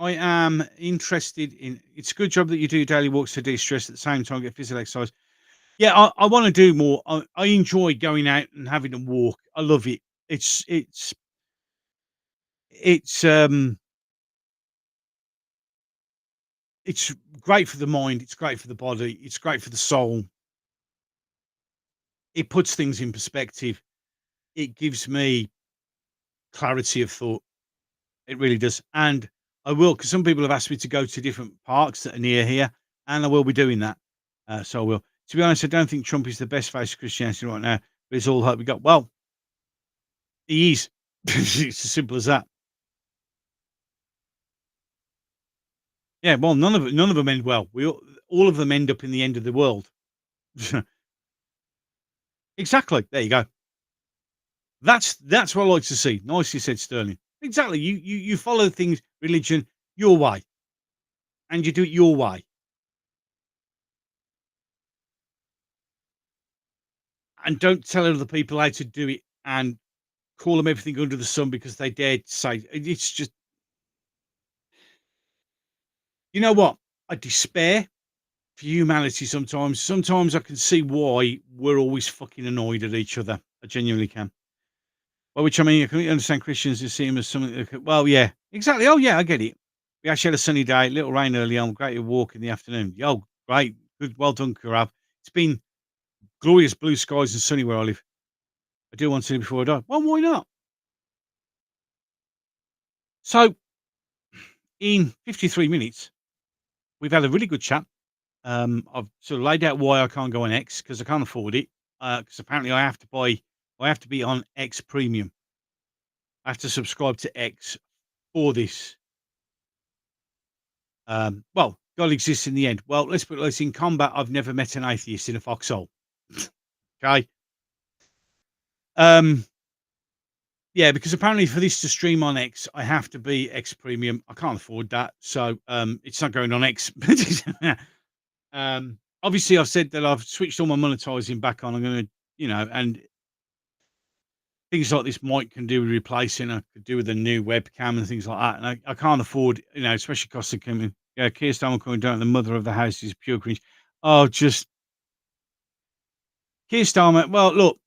am interested in. It's a good job that you do daily walks to de-stress at the same time get physical exercise. Yeah, I want to do more. I enjoy going out and having a walk. I love it. It's it's great for the mind. It's great for the body. It's great for the soul. It puts things in perspective. It gives me clarity of thought. It really does. And I will, because some people have asked me to go to different parks that are near here, and I will be doing that. So I will. To be honest, I don't think Trump is the best face of Christianity right now, but it's all hope we got. Well, he is. It's as simple as that. Yeah, well, none of them end well. All of them end up in the end of the world. Exactly. There you go. That's what I like to see. Nicely said, Sterling. Exactly. You follow things, religion, your way, and you do it your way, and don't tell other people how to do it, and call them everything under the sun because they dared say it's just. You know what? I despair for humanity sometimes. Sometimes I can see why we're always fucking annoyed at each other. I genuinely can. Well, which I mean, I can understand Christians who see him as something. Well, yeah, exactly. Oh, yeah, I get it. We actually had a sunny day, little rain early on, great walk in the afternoon. Yo, great, good, well done, Karab. It's been glorious blue skies and sunny where I live. I do want to before I die. Well, why not? So, in 53 minutes, we've had a really good chat. I've sort of laid out why I can't go on X because I can't afford it. Because apparently I have to be on X Premium. I have to subscribe to X for this. Well, God exists in the end. Well, let's put this in combat. I've never met an atheist in a foxhole. Okay. Yeah, because apparently for this to stream on X, I have to be X Premium. I can't afford that, so it's not going on X. Obviously, I've said that I've switched all my monetizing back on. I'm going to, and things like this mic can do with replacing. I could do with a new webcam and things like that. And I can't afford, especially cost of coming. Yeah, Keir Starmer coming down. The mother of the house is pure cringe. Oh, just Keir Starmer. Well, look,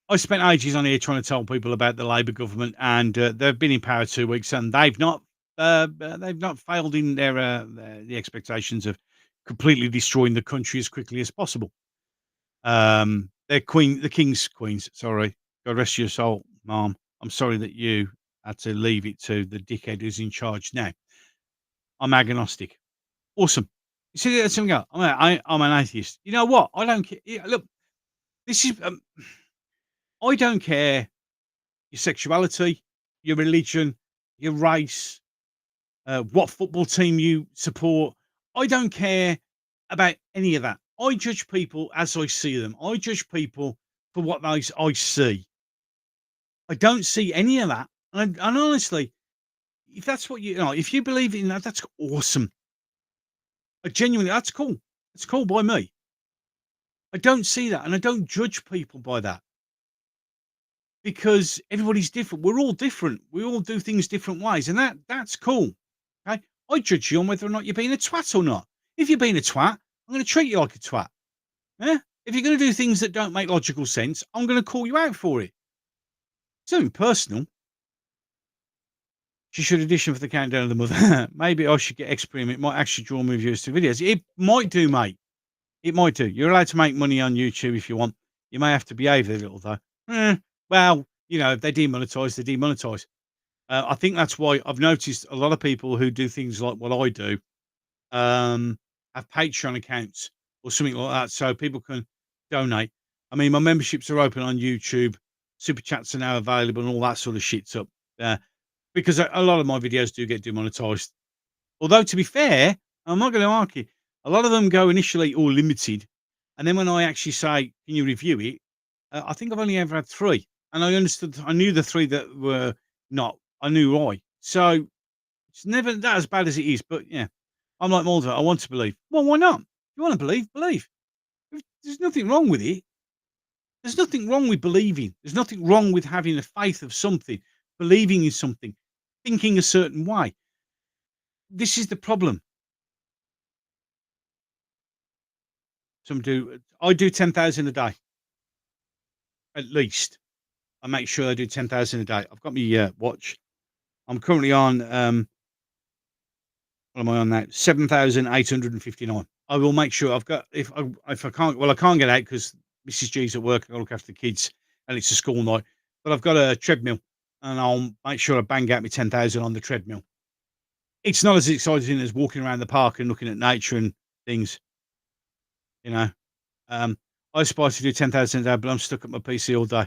I spent ages on here trying to tell people about the Labour government, and they've been in power 2 weeks, and they've not failed in their the expectations of completely destroying the country as quickly as possible. The king's queens. Sorry, God rest your soul, Mom. I'm sorry that you had to leave it to the dickhead who's in charge now. I'm agnostic. Awesome. You see, that's something else. I'm an atheist. You know what? I don't care. Look, this is. I don't care your sexuality, your religion, your race, what football team you support. I don't care about any of that. I judge people as I see them. I judge people for what I see. I don't see any of that. And honestly, if that's what if you believe in that, that's awesome. Genuinely, that's cool. It's cool by me. I don't see that, and I don't judge people by that. Because everybody's different. We're all different. We all do things different ways, and that's cool. Okay, I judge you on whether or not you're being a twat or not. If you're being a twat, I'm going to treat you like a twat. Yeah. If you're going to do things that don't make logical sense, I'm going to call you out for it. It's nothing personal. She should audition for the Countdown of the Mother. Maybe I should get X Premium. It might actually draw more viewers to videos. It might do, mate. It might do. You're allowed to make money on YouTube if you want. You may have to behave a little though. Well, if they demonetize, they demonetize. I think that's why I've noticed a lot of people who do things like what I do um, have Patreon accounts or something like that so people can donate. I mean, my memberships are open on YouTube. Super chats are now available and all that sort of shit's up there because a lot of my videos do get demonetized. Although, to be fair, I'm not going to argue. A lot of them go initially all limited. And then when I actually say, can you review it? I think I've only ever had three. And I knew the three that were not, I knew why. So it's never that as bad as it is. But yeah, I'm like Mulder. I want to believe. Well, why not? If you want to believe, believe. There's nothing wrong with it. There's nothing wrong with believing. There's nothing wrong with having a faith of something, believing in something, thinking a certain way. This is the problem. I do 10,000 a day. At least. I make sure I do 10,000 a day. I've got my watch. I'm currently on what am I on now? 7,859. I will make sure I've got if I can't I can't get out because Mrs. G's at work. I gotta look after the kids and it's a school night. But I've got a treadmill and I'll make sure I bang out my 10,000 on the treadmill. It's not as exciting as walking around the park and looking at nature and things, you know. I aspire to do 10,000 a day, but I'm stuck at my PC all day.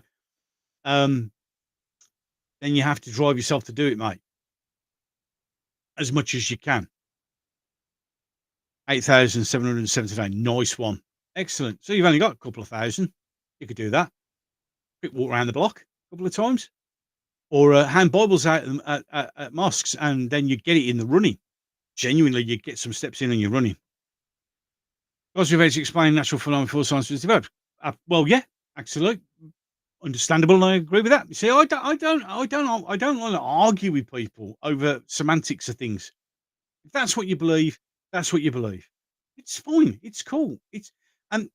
Then you have to drive yourself to do it, mate. As much as you can. 8,779. Nice one. Excellent. So you've only got a couple of thousand. You could do that. Quick walk around the block a couple of times. Or hand Bibles out at mosques, and then you get it in the running. Genuinely, you get some steps in and you're running. Because we've to explain natural phenomena before science was developed. Well, yeah, absolutely. Understandable, and I agree with that. You see, I don't want to argue with people over semantics of things. If that's what you believe, that's what you believe. It's fine. It's cool. It's and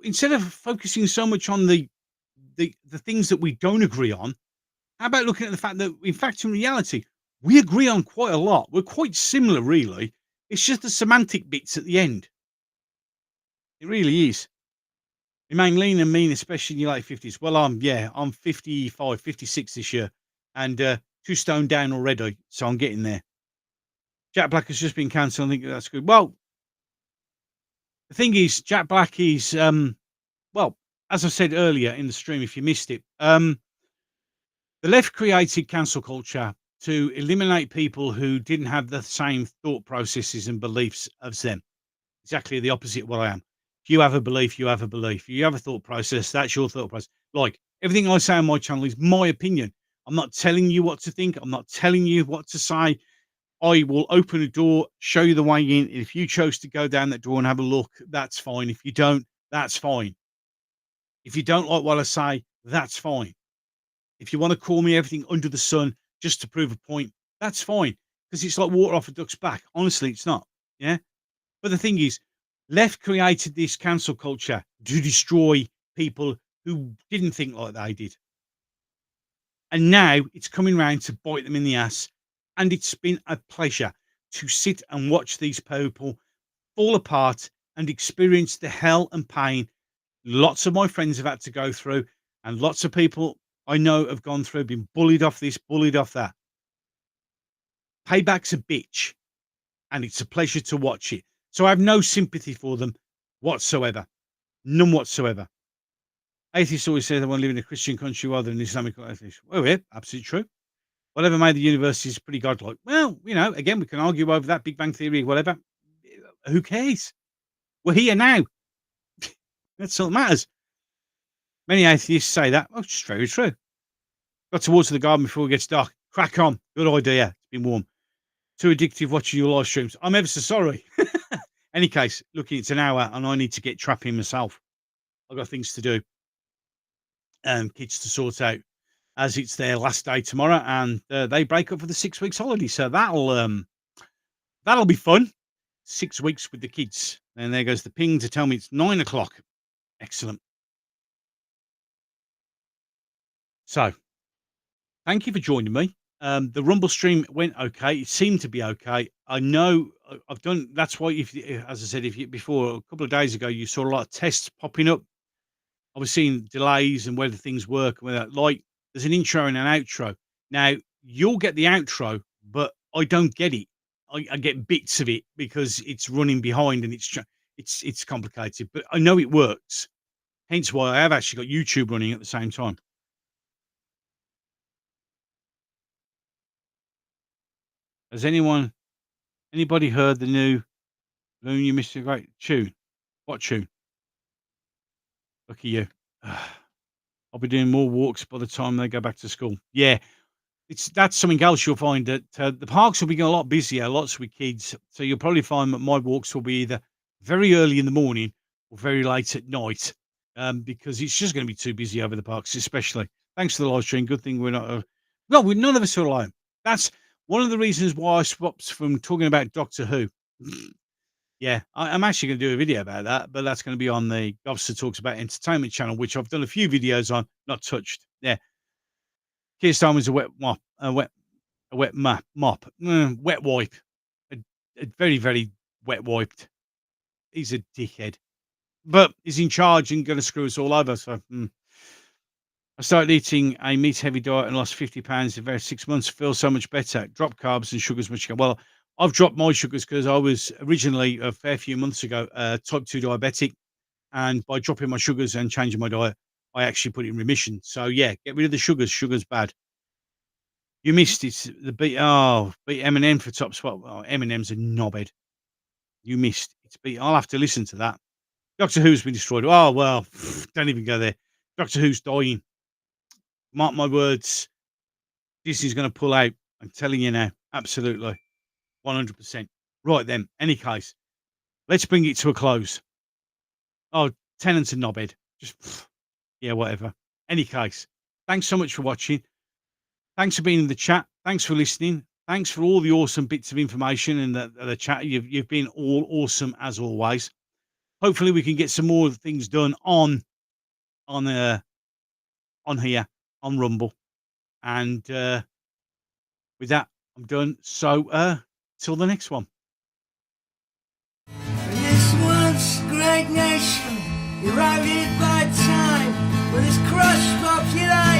instead of focusing so much on the things that we don't agree on, how about looking at the fact that, in fact, in reality, we agree on quite a lot. We're quite similar, really. It's just the semantic bits at the end. It really is. Remain lean and mean, especially in your late 50s. Well, I'm 55, 56 this year, and 2 stone down already, so I'm getting there. Jack Black has just been cancelled. I think that's good. Well, the thing is, Jack Black is, well, as I said earlier in the stream, if you missed it, the left created cancel culture to eliminate people who didn't have the same thought processes and beliefs as them. Exactly the opposite of what I am. If you have a belief, you have a belief. If you have a thought process, that's your thought process. Like everything I say on my channel is my opinion. I'm not telling you what to think. I'm not telling you what to say. I will open a door, show you the way in. If you chose to go down that door and have a look, that's fine. If you don't, that's fine. If you don't like what I say, that's fine. If you want to call me everything under the sun just to prove a point, that's fine. Because it's like water off a duck's back. Honestly, it's not. Yeah. But the thing is, left created this cancel culture to destroy people who didn't think like they did. And now it's coming round to bite them in the ass. And it's been a pleasure to sit and watch these people fall apart and experience the hell and pain lots of my friends have had to go through, and lots of people I know have gone through, been bullied off this, bullied off that. Payback's a bitch, and it's a pleasure to watch it. So I have no sympathy for them whatsoever. None whatsoever. Atheists always say they want to live in a Christian country rather than Islamic country. Oh, yeah, absolutely true. Whatever made the universe is pretty godlike. Well, again, we can argue over that, Big Bang Theory, whatever. Who cares? We're here now. That's all that matters. Many atheists say that. Oh, it's very true. Got to water the garden before it gets dark. Crack on. Good idea. It's been warm. Too addictive watching your live streams. I'm ever so sorry. Any case, look, it's an hour and I need to get trapping myself. I've got things to do. Kids to sort out, as it's their last day tomorrow, and they break up for the 6 weeks holiday. So that'll be fun. 6 weeks with the kids. And there goes the ping to tell me it's 9 o'clock. Excellent. So, thank you for joining me. The Rumble stream went okay. It seemed to be okay. I know I've done. That's why, as I said, before a couple of days ago, you saw a lot of tests popping up. I was seeing delays and whether things work, whether there's an intro and an outro. Now you'll get the outro, but I don't get it. I get bits of it because it's running behind and it's complicated, but I know it works. Hence why I have actually got YouTube running at the same time. Has anybody heard the new Loon You Missed a Great tune? What tune? Lucky you. I'll be doing more walks by the time they go back to school. Yeah, that's something else you'll find that the parks will be a lot busier, lots with kids. So you'll probably find that my walks will be either very early in the morning or very late at night, because it's just going to be too busy over the parks, especially. Thanks for the live stream. Good thing we're not. No, we're none of us are alone. That's one of the reasons why I swapped from talking about Doctor Who. Yeah, I'm actually going to do a video about that, but that's going to be on the Gobster Talks About Entertainment channel, which I've done a few videos on, not touched. Yeah. Keir Starmer's a wet mop, wet wipe, a very, very wet wiped. He's a dickhead, but he's in charge and going to screw us all over. So I started eating a meat-heavy diet and lost 50 pounds in very 6 months. Feel so much better. Drop carbs and sugars much ago. Well, I've dropped my sugars because I was originally a fair few months ago type 2 diabetic, and by dropping my sugars and changing my diet, I actually put it in remission. So yeah, get rid of the sugars. Sugar's bad. You missed it. Beat Eminem for top spot. Oh, Eminem's a knobhead. You missed. It's beat. I'll have to listen to that. Doctor Who's been destroyed. Oh well, don't even go there. Doctor Who's dying. Mark my words. Disney's going to pull out. I'm telling you now. Absolutely. 100%. Right then. Any case, let's bring it to a close. Oh, Tennant's a knobhead. Just, yeah, whatever. Any case, thanks so much for watching. Thanks for being in the chat. Thanks for listening. Thanks for all the awesome bits of information in the chat. You've been all awesome as always. Hopefully we can get some more things done on here on Rumble. And with that, I'm done. So till the next one. This once great nation, eroded by time, with its crushed population.